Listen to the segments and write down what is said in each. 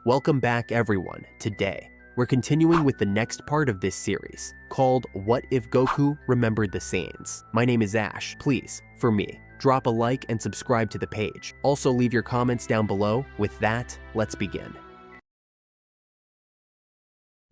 Welcome back everyone. Today, we're continuing with the next part of this series, called What If Goku Remembered the Saiyans? My name is Ash. Please, for me, drop a like and subscribe to the page. Also leave your comments down below. With that, let's begin.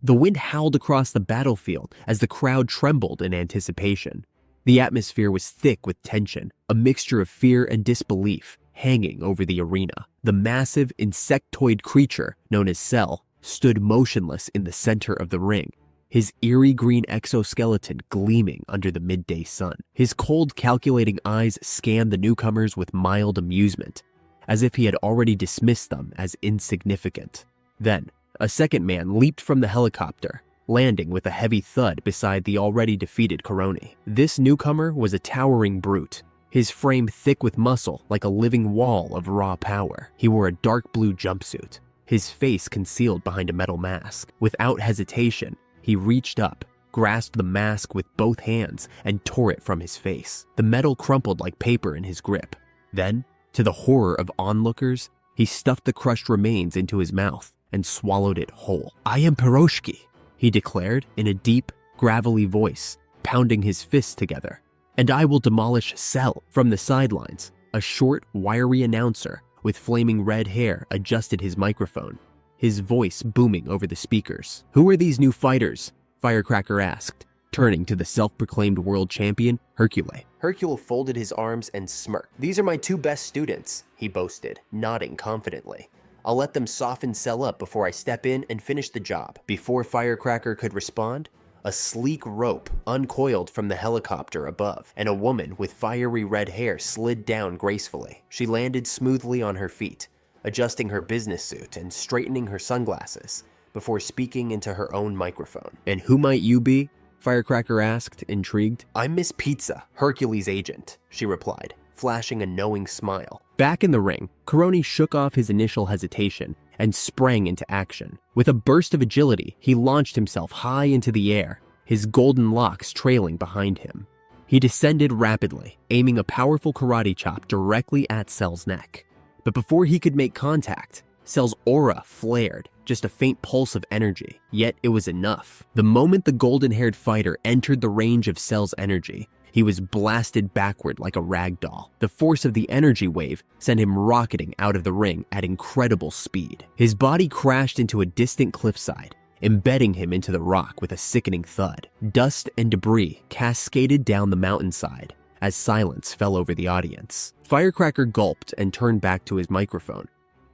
The wind howled across the battlefield as the crowd trembled in anticipation. The atmosphere was thick with tension, a mixture of fear and disbelief hanging over the arena. The massive insectoid creature known as Cell stood motionless in the center of the ring, his eerie green exoskeleton gleaming under the midday sun. His cold, calculating eyes scanned the newcomers with mild amusement, as if he had already dismissed them as insignificant. Then, a second man leaped from the helicopter, landing with a heavy thud beside the already defeated Coroni. This newcomer was a towering brute, his frame thick with muscle like a living wall of raw power. He wore a dark blue jumpsuit, his face concealed behind a metal mask. Without hesitation, he reached up, grasped the mask with both hands, and tore it from his face. The metal crumpled like paper in his grip. Then, to the horror of onlookers, he stuffed the crushed remains into his mouth and swallowed it whole. "I am Piroshki," he declared in a deep, gravelly voice, pounding his fists together. "And I will demolish Cell." From the sidelines, a short, wiry announcer with flaming red hair adjusted his microphone, his voice booming over the speakers. "Who are these new fighters?" Firecracker asked, turning to the self-proclaimed world champion, Hercule. Hercule folded his arms and smirked. "These are my two best students," he boasted, nodding confidently. "I'll let them soften Cell up before I step in and finish the job." Before Firecracker could respond, a sleek rope uncoiled from the helicopter above, and a woman with fiery red hair slid down gracefully. She landed smoothly on her feet, adjusting her business suit and straightening her sunglasses before speaking into her own microphone. "And who might you be?" Firecracker asked, intrigued. "I'm Miss Pizza, Hercules' agent," she replied, flashing a knowing smile. Back in the ring, Coroni shook off his initial hesitation and sprang into action. With a burst of agility, he launched himself high into the air, his golden locks trailing behind him. He descended rapidly, aiming a powerful karate chop directly at Cell's neck. But before he could make contact, Cell's aura flared, just a faint pulse of energy. Yet it was enough. The moment the golden-haired fighter entered the range of Cell's energy, he was blasted backward like a rag doll. The force of the energy wave sent him rocketing out of the ring at incredible speed. His body crashed into a distant cliffside, embedding him into the rock with a sickening thud. Dust and debris cascaded down the mountainside as silence fell over the audience. Firecracker gulped and turned back to his microphone.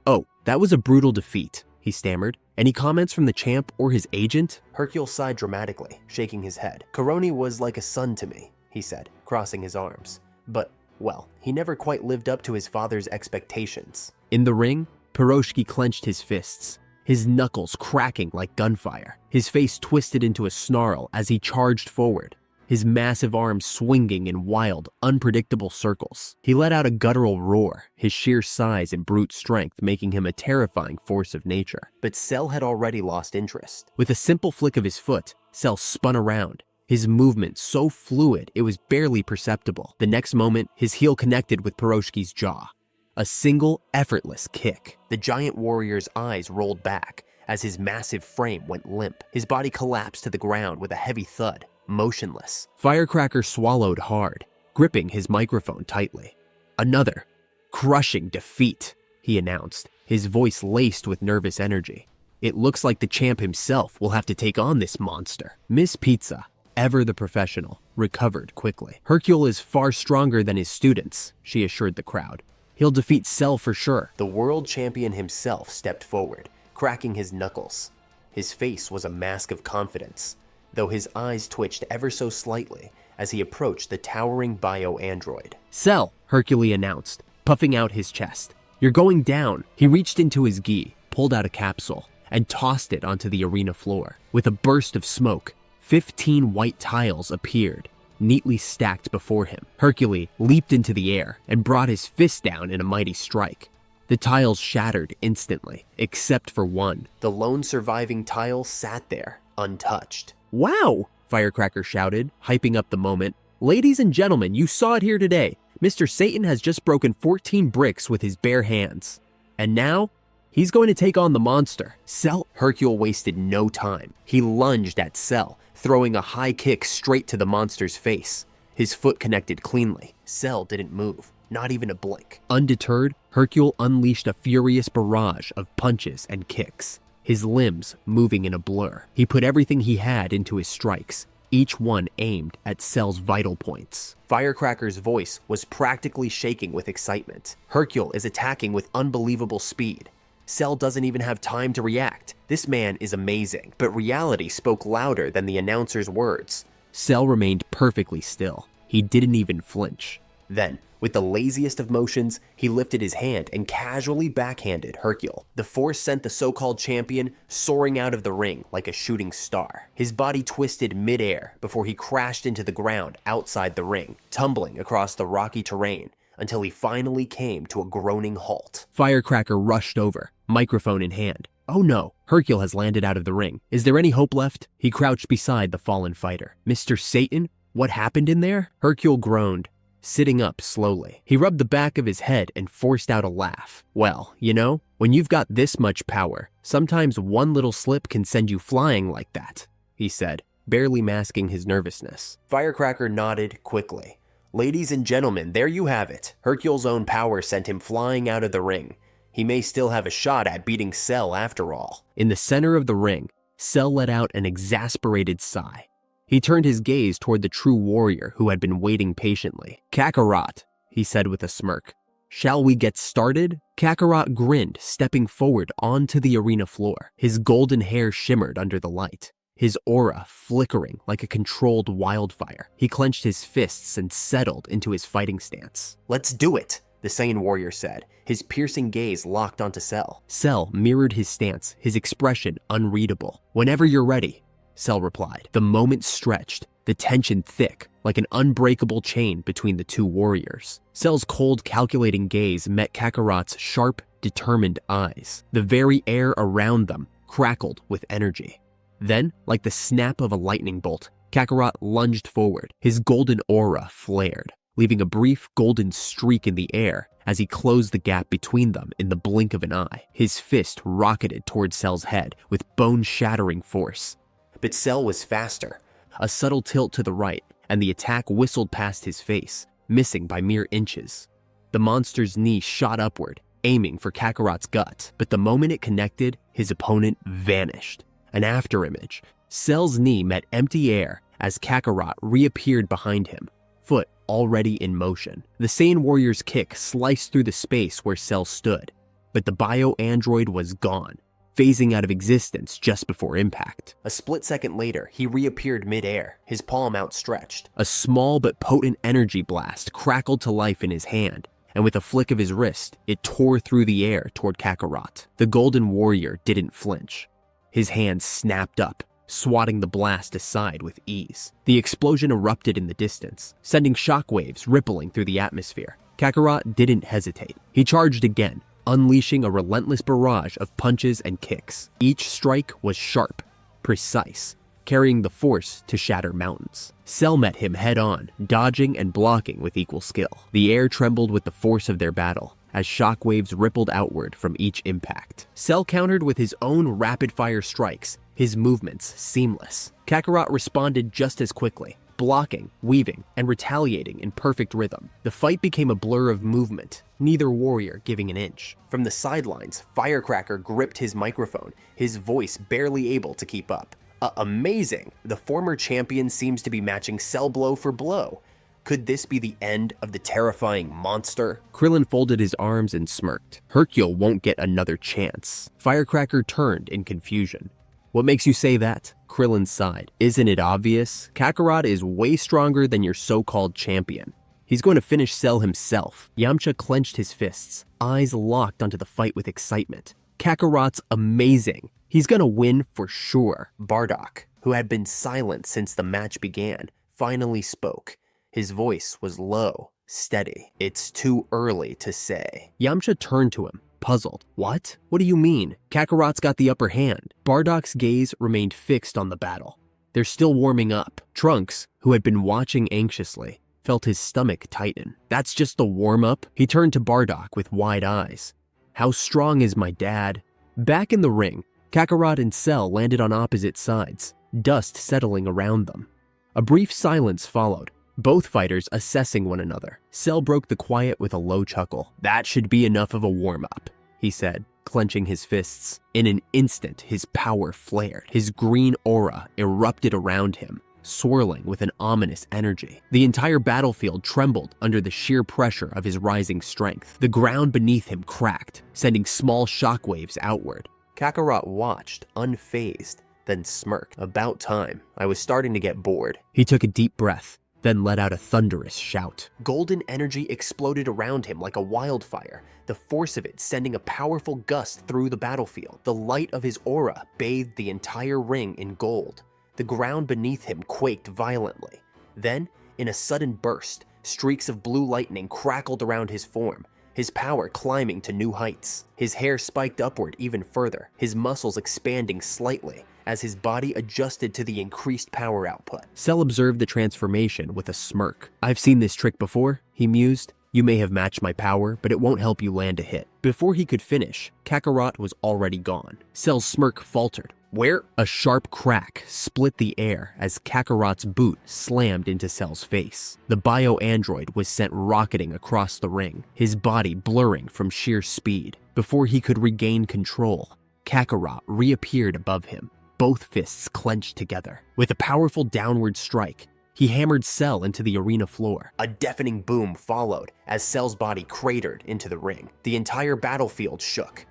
"Oh, that was a brutal defeat," he stammered. "Any comments from the champ or his agent?" Hercule sighed dramatically, shaking his head. "Coroni was like a son to me," he said, crossing his arms. "But, well, he never quite lived up to his father's expectations." In the ring, Piroshki clenched his fists, his knuckles cracking like gunfire. His face twisted into a snarl as he charged forward, his massive arms swinging in wild, unpredictable circles. He let out a guttural roar, his sheer size and brute strength making him a terrifying force of nature. But Cell had already lost interest. With a simple flick of his foot, Cell spun around, his movement so fluid it was barely perceptible. The next moment, his heel connected with Piroshki's jaw. A single, effortless kick. The giant warrior's eyes rolled back as his massive frame went limp. His body collapsed to the ground with a heavy thud, motionless. Firecracker swallowed hard, gripping his microphone tightly. "Another crushing defeat," he announced, his voice laced with nervous energy. "It looks like the champ himself will have to take on this monster." Miss Pizza, ever the professional, recovered quickly. "Hercule is far stronger than his students," she assured the crowd. "He'll defeat Cell for sure." The world champion himself stepped forward, cracking his knuckles. His face was a mask of confidence, though his eyes twitched ever so slightly as he approached the towering bio-android. "Cell," Hercule announced, puffing out his chest. "You're going down." He reached into his gi, pulled out a capsule, and tossed it onto the arena floor. With a burst of smoke, 15 white tiles appeared, neatly stacked before him. Hercule leaped into the air and brought his fist down in a mighty strike. The tiles shattered instantly, except for one. The lone surviving tile sat there, untouched. "Wow!" Firecracker shouted, hyping up the moment. "Ladies and gentlemen, you saw it here today. Mr. Satan has just broken 14 bricks with his bare hands. And now, He's going to take on the monster. Cell. Hercule wasted no time. He lunged at Cell, throwing a high kick straight to the monster's face. His foot connected cleanly. Cell didn't move, not even a blink. Undeterred, Hercule unleashed a furious barrage of punches and kicks, his limbs moving in a blur. He put everything he had into his strikes, each one aimed at Cell's vital points. Firecracker's voice was practically shaking with excitement. Hercule is attacking with unbelievable speed. Cell doesn't even have time to react. This man is amazing, but reality spoke louder than the announcer's words. Cell remained perfectly still. He didn't even flinch. Then, with the laziest of motions, he lifted his hand and casually backhanded Hercule. The force sent the so-called champion soaring out of the ring like a shooting star. His body twisted mid-air before he crashed into the ground outside the ring, tumbling across the rocky terrain until he finally came to a groaning halt. Firecracker rushed over, microphone in hand. Oh no, Hercule has landed out of the ring. Is there any hope left? He crouched beside the fallen fighter. Mr. Satan? What happened in there? Hercule groaned, sitting up slowly. He rubbed the back of his head and forced out a laugh. Well, you know, when you've got this much power, sometimes one little slip can send you flying like that, he said, barely masking his nervousness. Firecracker nodded quickly. Ladies and gentlemen, there you have it. Hercule's own power sent him flying out of the ring. He may still have a shot at beating Cell after all. In the center of the ring, Cell let out an exasperated sigh. He turned his gaze toward the true warrior who had been waiting patiently. Kakarot, he said with a smirk. Shall we get started? Kakarot grinned, stepping forward onto the arena floor. His golden hair shimmered under the light, his aura flickering like a controlled wildfire. He clenched his fists and settled into his fighting stance. Let's do it, the Saiyan warrior said, his piercing gaze locked onto Cell. Cell mirrored his stance, his expression unreadable. Whenever you're ready, Cell replied. The moment stretched, the tension thick, like an unbreakable chain between the two warriors. Cell's cold, calculating gaze met Kakarot's sharp, determined eyes. The very air around them crackled with energy. Then, like the snap of a lightning bolt, Kakarot lunged forward. His golden aura flared, leaving a brief golden streak in the air as he closed the gap between them in the blink of an eye. His fist rocketed toward Cell's head with bone-shattering force. But Cell was faster. A subtle tilt to the right, and the attack whistled past his face, missing by mere inches. The monster's knee shot upward, aiming for Kakarot's gut, but the moment it connected, his opponent vanished. An afterimage. Cell's knee met empty air as Kakarot reappeared behind him, foot already in motion. The Saiyan warrior's kick sliced through the space where Cell stood, but the bio-android was gone, phasing out of existence just before impact. A split second later, he reappeared mid-air, his palm outstretched. A small but potent energy blast crackled to life in his hand, and with a flick of his wrist, it tore through the air toward Kakarot. The golden warrior didn't flinch. His hand snapped up, swatting the blast aside with ease. The explosion erupted in the distance, sending shockwaves rippling through the atmosphere. Kakarot didn't hesitate. He charged again, unleashing a relentless barrage of punches and kicks. Each strike was sharp, precise, carrying the force to shatter mountains. Cell met him head-on, dodging and blocking with equal skill. The air trembled with the force of their battle, as shockwaves rippled outward from each impact. Cell countered with his own rapid-fire strikes, his movements seamless. Kakarot responded just as quickly, blocking, weaving, and retaliating in perfect rhythm. The fight became a blur of movement, neither warrior giving an inch. From the sidelines, Firecracker gripped his microphone, his voice barely able to keep up. Amazing! The former champion seems to be matching Cell blow for blow. Could this be the end of the terrifying monster? Krillin folded his arms and smirked. Hercule won't get another chance. Firecracker turned in confusion. What makes you say that? Krillin sighed. Isn't it obvious? Kakarot is way stronger than your so-called champion. He's going to finish Cell himself. Yamcha clenched his fists, eyes locked onto the fight with excitement. Kakarot's amazing. He's gonna win for sure. Bardock, who had been silent since the match began, finally spoke. His voice was low, steady. It's too early to say. Yamcha turned to him, puzzled. What? What do you mean? Kakarot's got the upper hand. Bardock's gaze remained fixed on the battle. They're still warming up. Trunks, who had been watching anxiously, felt his stomach tighten. That's just the warm-up? He turned to Bardock with wide eyes. How strong is my dad? Back in the ring, Kakarot and Cell landed on opposite sides, dust settling around them. A brief silence followed, both fighters assessing one another. Cell broke the quiet with a low chuckle. "That should be enough of a warm-up," he said, clenching his fists. In an instant, his power flared. His green aura erupted around him, swirling with an ominous energy. The entire battlefield trembled under the sheer pressure of his rising strength. The ground beneath him cracked, sending small shockwaves outward. Kakarot watched, unfazed, then smirked. "About time. I was starting to get bored." He took a deep breath, then let out a thunderous shout. Golden energy exploded around him like a wildfire, the force of it sending a powerful gust through the battlefield. The light of his aura bathed the entire ring in gold. The ground beneath him quaked violently. Then, in a sudden burst, streaks of blue lightning crackled around his form, his power climbing to new heights. His hair spiked upward even further, his muscles expanding slightly as his body adjusted to the increased power output. Cell observed the transformation with a smirk. "I've seen this trick before," he mused. "You may have matched my power, but it won't help you land a hit." Before he could finish, Kakarot was already gone. Cell's smirk faltered. "Where?" A sharp crack split the air as Kakarot's boot slammed into Cell's face. The bio-android was sent rocketing across the ring, his body blurring from sheer speed. Before he could regain control, Kakarot reappeared above him, both fists clenched together. With a powerful downward strike, he hammered Cell into the arena floor. A deafening boom followed as Cell's body cratered into the ring. The entire battlefield shook.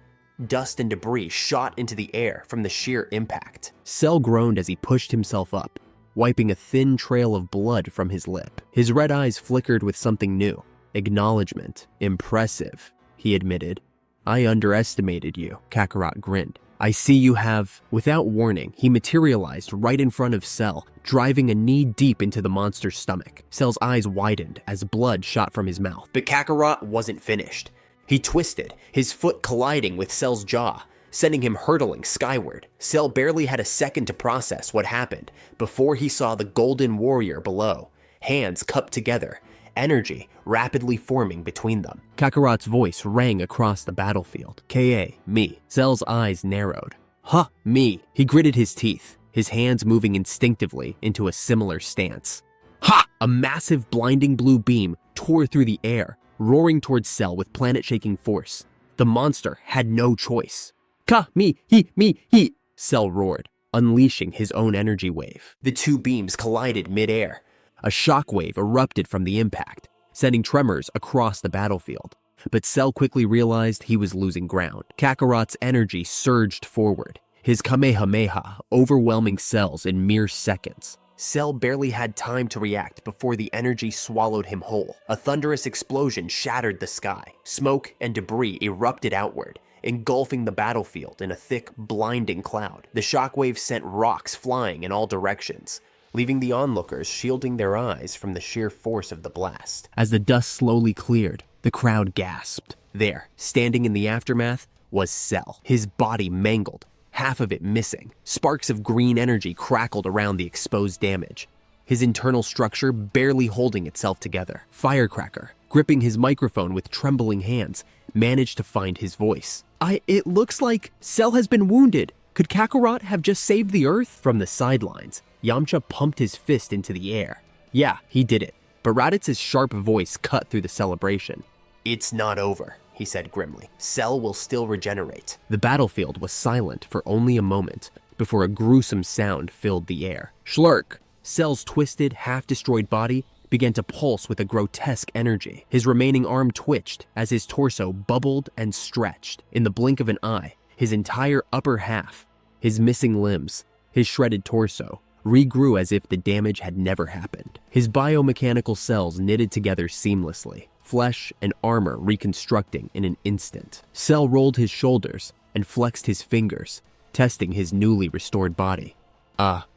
Dust and debris shot into the air from the sheer impact. Cell groaned as he pushed himself up, wiping a thin trail of blood from his lip. His red eyes flickered with something new. Acknowledgement. "Impressive," he admitted. "I underestimated you," Kakarot grinned. "I see you have..." Without warning, he materialized right in front of Cell, driving a knee deep into the monster's stomach. Cell's eyes widened as blood shot from his mouth. But Kakarot wasn't finished. He twisted, his foot colliding with Cell's jaw, sending him hurtling skyward. Cell barely had a second to process what happened before he saw the golden warrior below, hands cupped together, energy rapidly forming between them. Kakarot's voice rang across the battlefield. "Ka, me." Cell's eyes narrowed. "Huh, me." He gritted his teeth, his hands moving instinctively into a similar stance. Ha! A massive blinding blue beam tore through the air, roaring towards Cell with planet-shaking force. The monster had no choice. "Ka, me, he," Cell roared, unleashing his own energy wave. The two beams collided mid-air. A shockwave erupted from the impact, sending tremors across the battlefield. But Cell quickly realized he was losing ground. Kakarot's energy surged forward, his Kamehameha overwhelming Cell's in mere seconds. Cell barely had time to react before the energy swallowed him whole. A thunderous explosion shattered the sky. Smoke and debris erupted outward, engulfing the battlefield in a thick, blinding cloud. The shockwave sent rocks flying in all directions, leaving the onlookers shielding their eyes from the sheer force of the blast. As the dust slowly cleared, the crowd gasped. There, standing in the aftermath, was Cell, his body mangled, half of it missing. Sparks of green energy crackled around the exposed damage, his internal structure barely holding itself together. Firecracker, gripping his microphone with trembling hands, managed to find his voice. It looks like Cell has been wounded. Could Kakarot have just saved the Earth?" From the sidelines, Yamcha pumped his fist into the air. "Yeah, he did it." But Raditz's sharp voice cut through the celebration. "It's not over," he said grimly. "Cell will still regenerate." The battlefield was silent for only a moment before a gruesome sound filled the air. Schlurk! Cell's twisted, half-destroyed body began to pulse with a grotesque energy. His remaining arm twitched as his torso bubbled and stretched. In the blink of an eye, his entire upper half, his missing limbs, his shredded torso, regrew as if the damage had never happened. His biomechanical cells knitted together seamlessly, flesh and armor reconstructing in an instant. Cell rolled his shoulders and flexed his fingers, testing his newly restored body.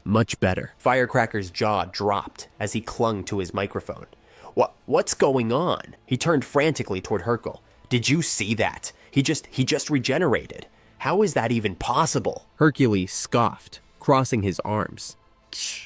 Much better. Firecracker's jaw dropped as he clung to his microphone. What's going on?" He turned frantically toward Hercule. "Did you see that? He just regenerated. How is that even possible?" Hercules scoffed, crossing his arms.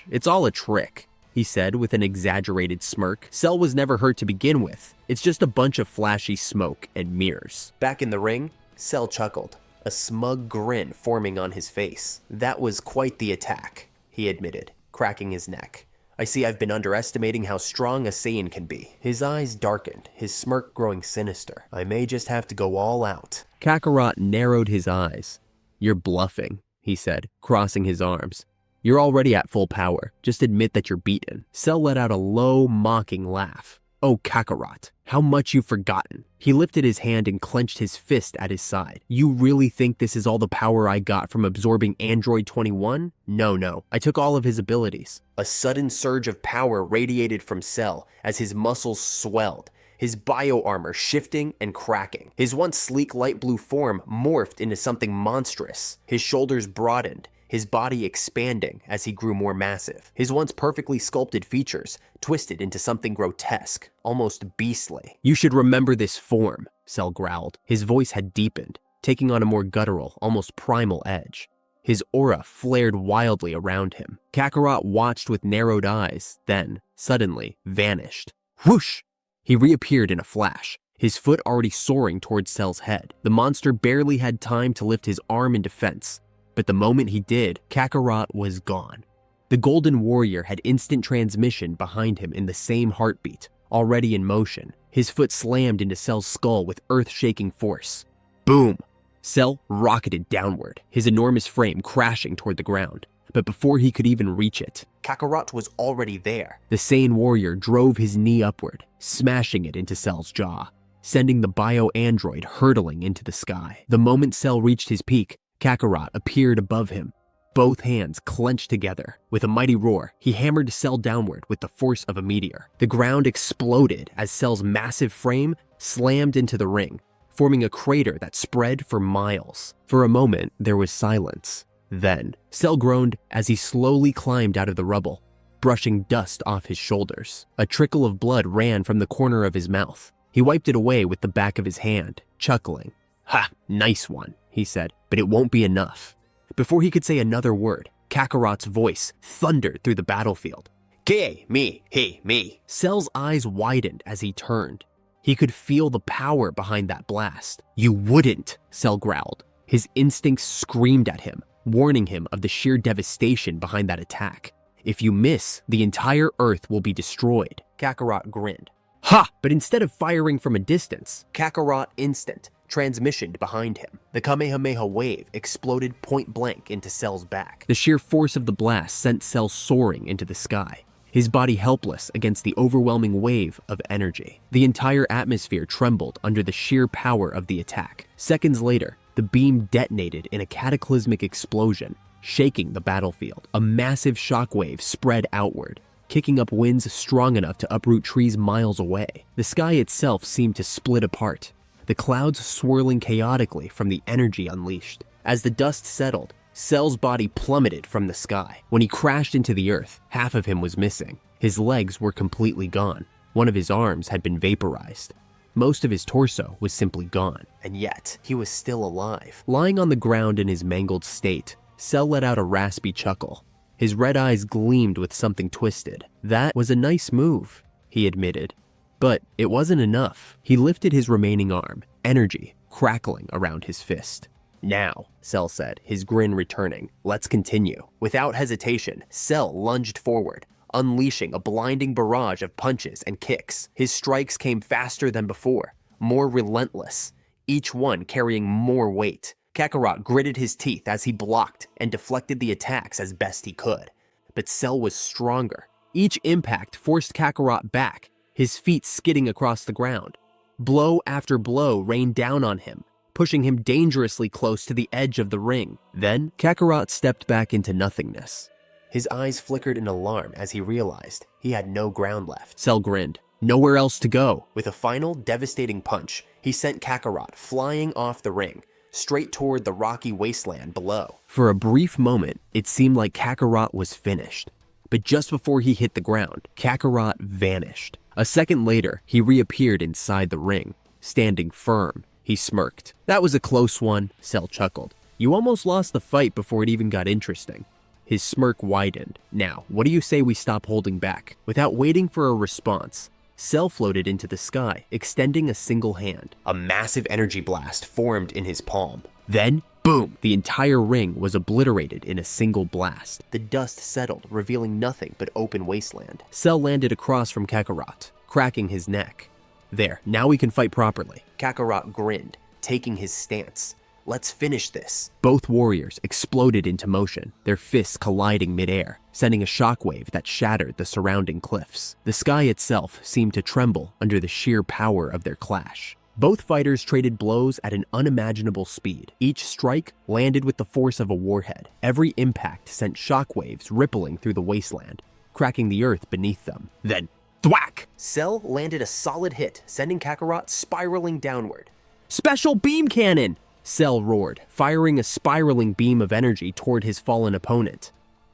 "It's all a trick," he said with an exaggerated smirk. "Cell was never hurt to begin with. It's just a bunch of flashy smoke and mirrors." Back in the ring, Cell chuckled. a smug grin forming on his face. "That was quite the attack," he admitted, cracking his neck. "I see I've been underestimating how strong a Saiyan can be." His eyes darkened, his smirk growing sinister. "I may just have to go all out." Kakarot narrowed his eyes. "You're bluffing," he said, crossing his arms. "You're already at full power. Just admit that you're beaten." Cell let out a low, mocking laugh. "Oh, Kakarot, how much you've forgotten." He lifted his hand and clenched his fist at his side. "You really think this is all the power I got from absorbing Android 21? No. I took all of his abilities." A sudden surge of power radiated from Cell as his muscles swelled, his bio-armor shifting and cracking. His once sleek light blue form morphed into something monstrous. His shoulders broadened, his body expanding as he grew more massive. His once perfectly sculpted features twisted into something grotesque, almost beastly. "You should remember this form," Cell growled. His voice had deepened, taking on a more guttural, almost primal edge. His aura flared wildly around him. Kakarot watched with narrowed eyes, then, suddenly, vanished. Whoosh! He reappeared in a flash, his foot already soaring towards Cell's head. The monster barely had time to lift his arm in defense, but the moment he did, Kakarot was gone. The Golden Warrior had instant transmission behind him in the same heartbeat, already in motion. His foot slammed into Cell's skull with earth-shaking force. Boom! Cell rocketed downward, his enormous frame crashing toward the ground. But before he could even reach it, Kakarot was already there. The Saiyan warrior drove his knee upward, smashing it into Cell's jaw, sending the bio-android hurtling into the sky. The moment Cell reached his peak, Kakarot appeared above him, both hands clenched together. With a mighty roar, he hammered Cell downward with the force of a meteor. The ground exploded as Cell's massive frame slammed into the ring, forming a crater that spread for miles. For a moment, there was silence. Then, Cell groaned as he slowly climbed out of the rubble, brushing dust off his shoulders. A trickle of blood ran from the corner of his mouth. He wiped it away with the back of his hand, chuckling. "Ha, nice one," he said, "but it won't be enough." Before he could say another word, Kakarot's voice thundered through the battlefield. "Ke, me, he, me." Cell's eyes widened as he turned. He could feel the power behind that blast. "You wouldn't," Cell growled. His instincts screamed at him, warning him of the sheer devastation behind that attack. "If you miss, the entire Earth will be destroyed." Kakarot grinned. "Ha!" But instead of firing from a distance, Kakarot instant transmissioned behind him. The Kamehameha wave exploded point blank into Cell's back. The sheer force of the blast sent Cell soaring into the sky, his body helpless against the overwhelming wave of energy. The entire atmosphere trembled under the sheer power of the attack. Seconds later, the beam detonated in a cataclysmic explosion, shaking the battlefield. A massive shockwave spread outward, kicking up winds strong enough to uproot trees miles away. The sky itself seemed to split apart, the clouds swirling chaotically from the energy unleashed. As the dust settled, Cell's body plummeted from the sky. When he crashed into the earth, half of him was missing. His legs were completely gone. One of his arms had been vaporized. Most of his torso was simply gone. And yet, he was still alive. Lying on the ground in his mangled state, Cell let out a raspy chuckle. His red eyes gleamed with something twisted. "That was a nice move," he admitted. But it wasn't enough. He lifted his remaining arm, energy crackling around his fist. "Now," Cell said, his grin returning, "let's continue." Without hesitation, Cell lunged forward, unleashing a blinding barrage of punches and kicks. His strikes came faster than before, more relentless, each one carrying more weight. Kakarot gritted his teeth as he blocked and deflected the attacks as best he could. But Cell was stronger. Each impact forced Kakarot back, his feet skidding across the ground. Blow after blow rained down on him, pushing him dangerously close to the edge of the ring. Then, Kakarot stepped back into nothingness. His eyes flickered in alarm as he realized he had no ground left. Cell grinned. Nowhere else to go. With a final, devastating punch, he sent Kakarot flying off the ring, straight toward the rocky wasteland below. For a brief moment, it seemed like Kakarot was finished. But just before he hit the ground, Kakarot vanished. A second later, he reappeared inside the ring, standing firm. He smirked. "That was a close one," Cell chuckled. "You almost lost the fight before it even got interesting." His smirk widened. "Now, what do you say we stop holding back?" Without waiting for a response, Cell floated into the sky, extending a single hand. A massive energy blast formed in his palm. Then, Boom! The entire ring was obliterated in a single blast. The dust settled, revealing nothing but open wasteland. Cell landed across from Kakarot, cracking his neck. There, now we can fight properly. Kakarot grinned, taking his stance. Let's finish this. Both warriors exploded into motion, their fists colliding midair, sending a shockwave that shattered the surrounding cliffs. The sky itself seemed to tremble under the sheer power of their clash. Both fighters traded blows at an unimaginable speed. Each strike landed with the force of a warhead. Every impact sent shockwaves rippling through the wasteland, cracking the earth beneath them. Then, thwack! Cell landed a solid hit, sending Kakarot spiraling downward. Special beam cannon! Cell roared, firing a spiraling beam of energy toward his fallen opponent.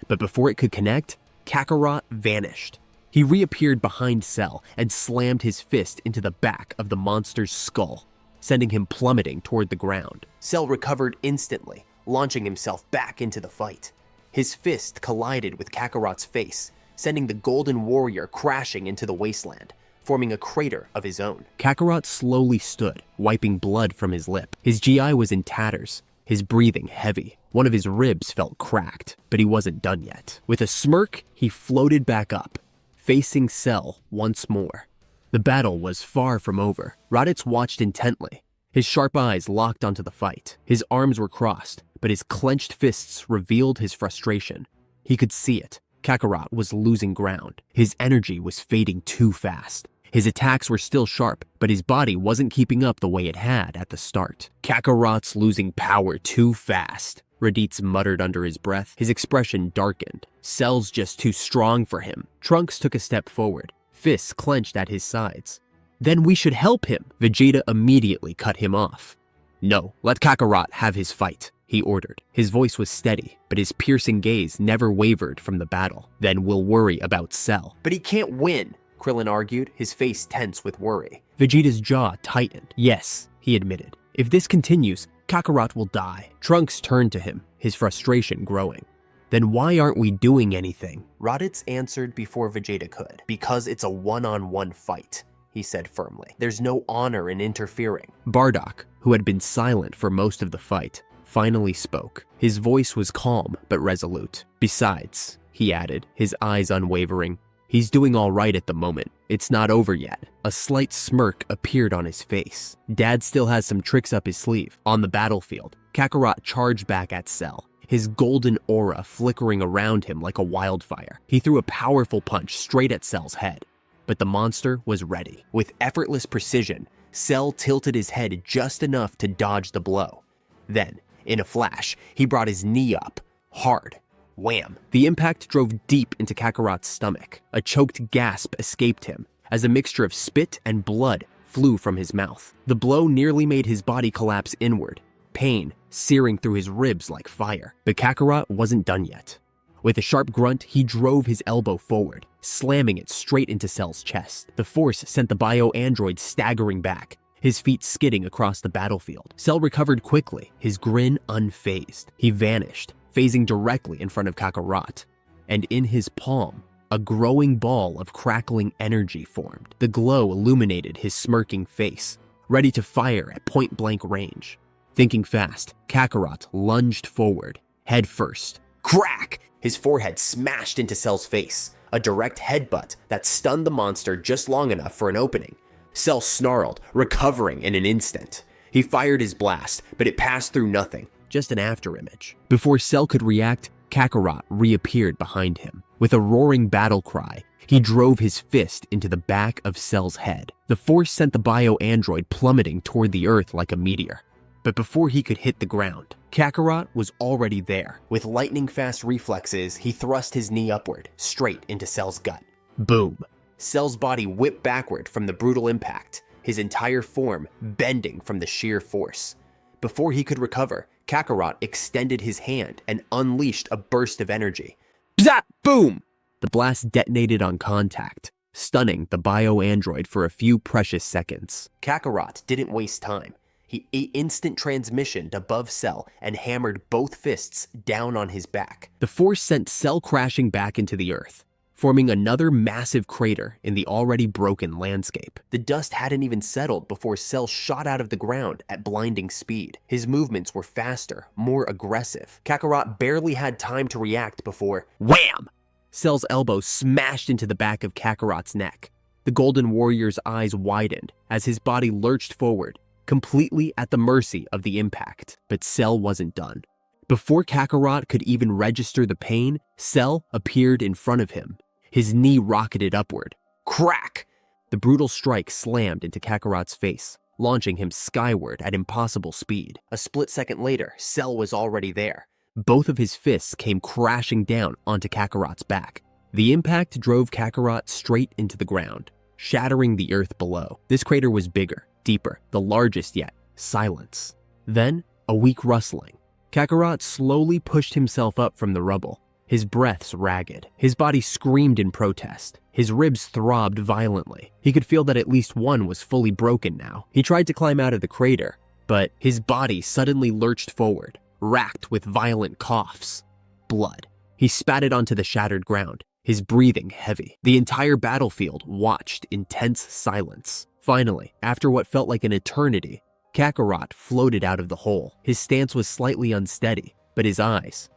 But before it could connect, Kakarot vanished. He reappeared behind Cell and slammed his fist into the back of the monster's skull, sending him plummeting toward the ground. Cell recovered instantly, launching himself back into the fight. His fist collided with Kakarot's face, sending the Golden Warrior crashing into the wasteland, forming a crater of his own. Kakarot slowly stood, wiping blood from his lip. His GI was in tatters, his breathing heavy. One of his ribs felt cracked, but he wasn't done yet. With a smirk, he floated back up, facing Cell once more. The battle was far from over. Raditz watched intently, his sharp eyes locked onto the fight. His arms were crossed, but his clenched fists revealed his frustration. He could see it. Kakarot was losing ground. His energy was fading too fast. His attacks were still sharp, but his body wasn't keeping up the way it had at the start. Kakarot's losing power too fast, Raditz muttered under his breath. His expression darkened. Cell's just too strong for him. Trunks took a step forward, fists clenched at his sides. Then we should help him. Vegeta immediately cut him off. No, let Kakarot have his fight, he ordered. His voice was steady, but his piercing gaze never wavered from the battle. Then we'll worry about Cell. But he can't win, Krillin argued, his face tense with worry. Vegeta's jaw tightened. Yes, he admitted. If this continues, Kakarot will die. Trunks turned to him, his frustration growing. Then why aren't we doing anything? Raditz answered before Vegeta could. Because it's a one-on-one fight, he said firmly. There's no honor in interfering. Bardock, who had been silent for most of the fight, finally spoke. His voice was calm but resolute. Besides, he added, his eyes unwavering, he's doing all right at the moment. It's not over yet. A slight smirk appeared on his face. Dad still has some tricks up his sleeve. On the battlefield, Kakarot charged back at Cell, his golden aura flickering around him like a wildfire. He threw a powerful punch straight at Cell's head, but the monster was ready. With effortless precision, Cell tilted his head just enough to dodge the blow. Then, in a flash, he brought his knee up, hard. Wham! The impact drove deep into Kakarot's stomach. A choked gasp escaped him as a mixture of spit and blood flew from his mouth. The blow nearly made his body collapse inward, pain searing through his ribs like fire. But Kakarot wasn't done yet. With a sharp grunt, he drove his elbow forward, slamming it straight into Cell's chest. The force sent the bio-android staggering back, his feet skidding across the battlefield. Cell recovered quickly, his grin unfazed. He vanished, phasing directly in front of Kakarot, and in his palm, a growing ball of crackling energy formed. The glow illuminated his smirking face, ready to fire at point-blank range. Thinking fast, Kakarot lunged forward, head first. Crack! His forehead smashed into Cell's face, a direct headbutt that stunned the monster just long enough for an opening. Cell snarled, recovering in an instant. He fired his blast, but it passed through nothing. Just an afterimage. Before Cell could react, Kakarot reappeared behind him. With a roaring battle cry, he drove his fist into the back of Cell's head. The force sent the bio-android plummeting toward the earth like a meteor. But before he could hit the ground, Kakarot was already there. With lightning-fast reflexes, he thrust his knee upward, straight into Cell's gut. Boom! Cell's body whipped backward from the brutal impact, his entire form bending from the sheer force. Before he could recover, Kakarot extended his hand and unleashed a burst of energy. Bzap! Boom! The blast detonated on contact, stunning the bio-android for a few precious seconds. Kakarot didn't waste time. He instant transmissioned above Cell and hammered both fists down on his back. The force sent Cell crashing back into the earth. forming another massive crater in the already broken landscape. The dust hadn't even settled before Cell shot out of the ground at blinding speed. His movements were faster, more aggressive. Kakarot barely had time to react before wham! Cell's elbow smashed into the back of Kakarot's neck. The Golden Warrior's eyes widened as his body lurched forward, completely at the mercy of the impact. But Cell wasn't done. Before Kakarot could even register the pain, Cell appeared in front of him. His knee rocketed upward. Crack! The brutal strike slammed into Kakarot's face, launching him skyward at impossible speed. A split second later, Cell was already there. Both of his fists came crashing down onto Kakarot's back. The impact drove Kakarot straight into the ground, shattering the earth below. This crater was bigger, deeper, the largest yet. Silence. Then, a weak rustling. Kakarot slowly pushed himself up from the rubble, his breaths ragged. His body screamed in protest. His ribs throbbed violently. He could feel that at least one was fully broken now. He tried to climb out of the crater, but his body suddenly lurched forward, racked with violent coughs. Blood. He spat onto the shattered ground, his breathing heavy. The entire battlefield watched in tense silence. Finally, after what felt like an eternity, Kakarot floated out of the hole. His stance was slightly unsteady, but his eyes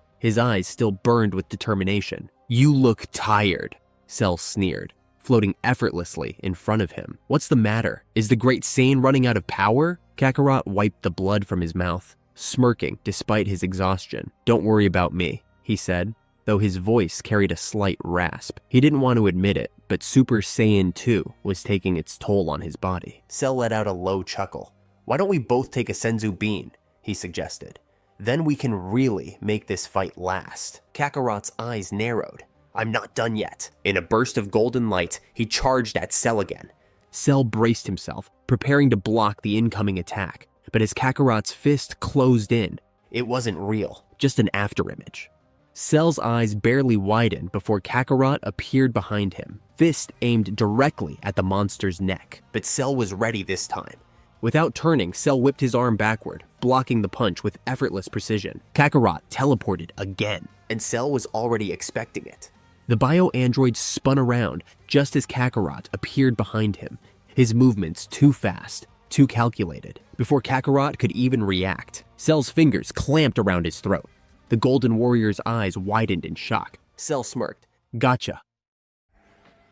still burned with determination. "You look tired," Cell sneered, floating effortlessly in front of him. "What's the matter? Is the Great Saiyan running out of power?" Kakarot wiped the blood from his mouth, smirking despite his exhaustion. "Don't worry about me," he said, though his voice carried a slight rasp. He didn't want to admit it, but Super Saiyan 2 was taking its toll on his body. Cell let out a low chuckle. "Why don't we both take a Senzu bean?" he suggested. "Then we can really make this fight last." Kakarot's eyes narrowed. "I'm not done yet." In a burst of golden light, he charged at Cell again. Cell braced himself, preparing to block the incoming attack. But as Kakarot's fist closed in, it wasn't real, just an afterimage. Cell's eyes barely widened before Kakarot appeared behind him, fist aimed directly at the monster's neck. But Cell was ready this time. Without turning, Cell whipped his arm backward, blocking the punch with effortless precision. Kakarot teleported again, and Cell was already expecting it. The bio-android spun around just as Kakarot appeared behind him, his movements too fast, too calculated. Before Kakarot could even react, Cell's fingers clamped around his throat. The Golden Warrior's eyes widened in shock. Cell smirked. "Gotcha."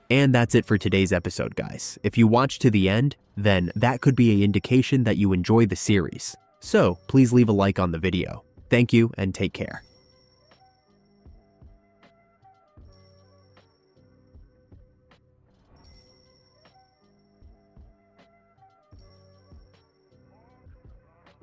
And that's it for today's episode, guys. If you watched to the end, then that could be an indication that you enjoy the series. So please leave a like on the video. Thank you and take care.